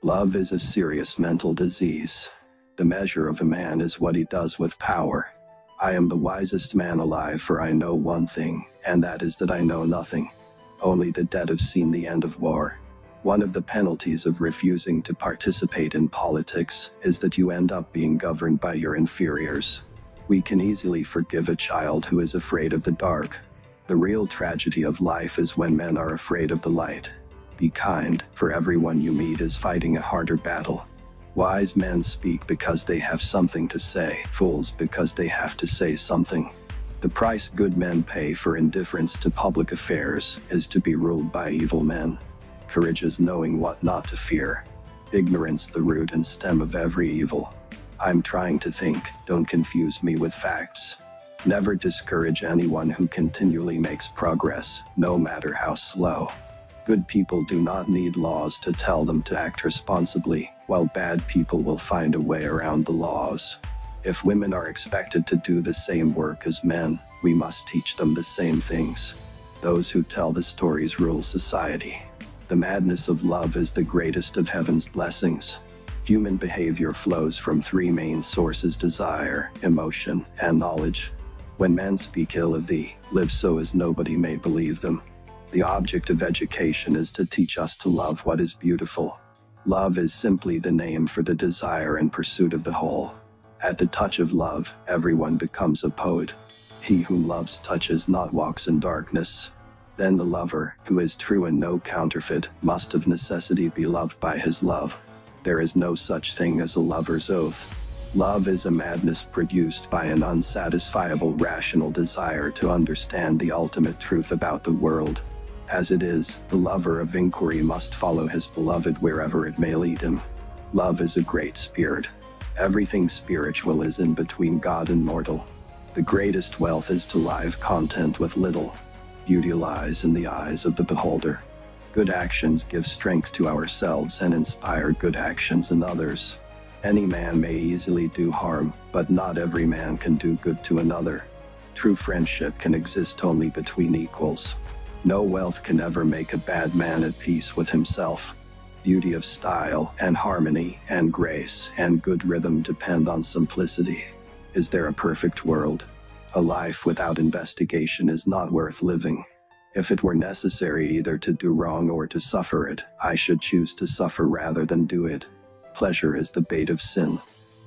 Love is a serious mental disease. The measure of a man is what he does with power. I am the wisest man alive, for I know one thing, and that is that I know nothing. Only the dead have seen the end of war. One of the penalties of refusing to participate in politics is that you end up being governed by your inferiors. We can easily forgive a child who is afraid of the dark. The real tragedy of life is when men are afraid of the light. Be kind, for everyone you meet is fighting a harder battle. Wise men speak because they have something to say, fools because they have to say something. The price good men pay for indifference to public affairs is to be ruled by evil men. Courage is knowing what not to fear. Ignorance the root and stem of every evil. I'm trying to think, don't confuse me with facts. Never discourage anyone who continually makes progress, no matter how slow. Good people do not need laws to tell them to act responsibly, while bad people will find a way around the laws. If women are expected to do the same work as men, we must teach them the same things. Those who tell the stories rule society. The madness of love is the greatest of heaven's blessings. Human behavior flows from three main sources: desire, emotion, and knowledge. When men speak ill of thee, live so as nobody may believe them. The object of education is to teach us to love what is beautiful. Love is simply the name for the desire and pursuit of the whole. At the touch of love, everyone becomes a poet. He who loves touches not walks in darkness. Then the lover, who is true and no counterfeit, must of necessity be loved by his love. There is no such thing as a lover's oath. Love is a madness produced by an unsatisfiable rational desire to understand the ultimate truth about the world. As it is, the lover of inquiry must follow his beloved wherever it may lead him. Love is a great spirit. Everything spiritual is in between God and mortal. The greatest wealth is to live content with little. Beauty lies in the eyes of the beholder. Good actions give strength to ourselves and inspire good actions in others. Any man may easily do harm, but not every man can do good to another. True friendship can exist only between equals. No wealth can ever make a bad man at peace with himself. Beauty of style and harmony and grace and good rhythm depend on simplicity. Is there a perfect world? A life without investigation is not worth living. If it were necessary either to do wrong or to suffer it, I should choose to suffer rather than do it. Pleasure is the bait of sin.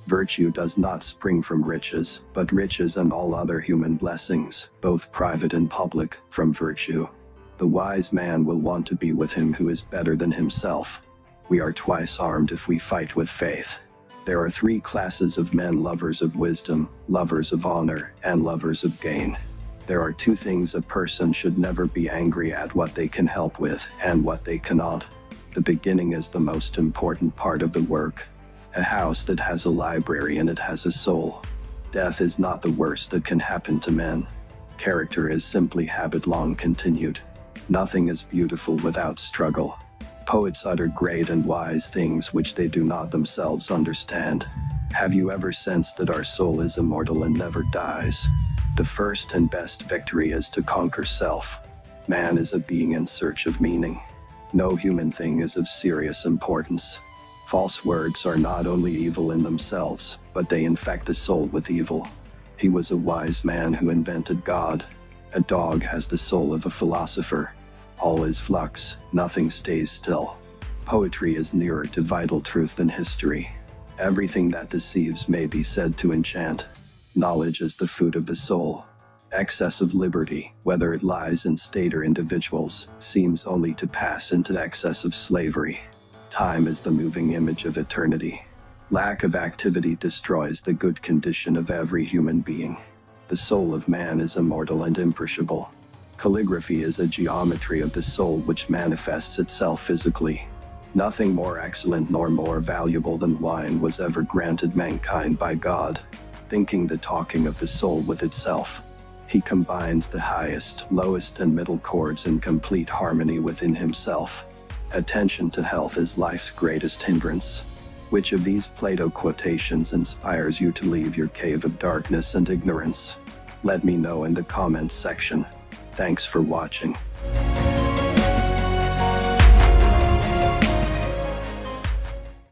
Virtue does not spring from riches, but riches and all other human blessings, both private and public, from virtue. The wise man will want to be with him who is better than himself. We are twice armed if we fight with faith. There are three classes of men: lovers of wisdom, lovers of honor, and lovers of gain. There are two things a person should never be angry at: what they can help with, and what they cannot. The beginning is the most important part of the work. A house that has a library in it has a soul. Death is not the worst that can happen to men. Character is simply habit long continued. Nothing is beautiful without struggle. Poets utter great and wise things which they do not themselves understand. Have you ever sensed that our soul is immortal and never dies? The first and best victory is to conquer self. Man is a being in search of meaning. No human thing is of serious importance. False words are not only evil in themselves, but they infect the soul with evil. He was a wise man who invented God. A dog has the soul of a philosopher. All is flux, nothing stays still. Poetry is nearer to vital truth than history. Everything that deceives may be said to enchant. Knowledge is the food of the soul. Excess of liberty, whether it lies in state or individuals, seems only to pass into excess of slavery. Time is the moving image of eternity. Lack of activity destroys the good condition of every human being. The soul of man is immortal and imperishable. Calligraphy is a geometry of the soul which manifests itself physically. Nothing more excellent nor more valuable than wine was ever granted mankind by God. Thinking the talking of the soul with itself. He combines the highest, lowest, and middle chords in complete harmony within himself. Attention to health is life's greatest hindrance. Which of these Plato quotations inspires you to leave your cave of darkness and ignorance? Let me know in the comments section. Thanks for watching.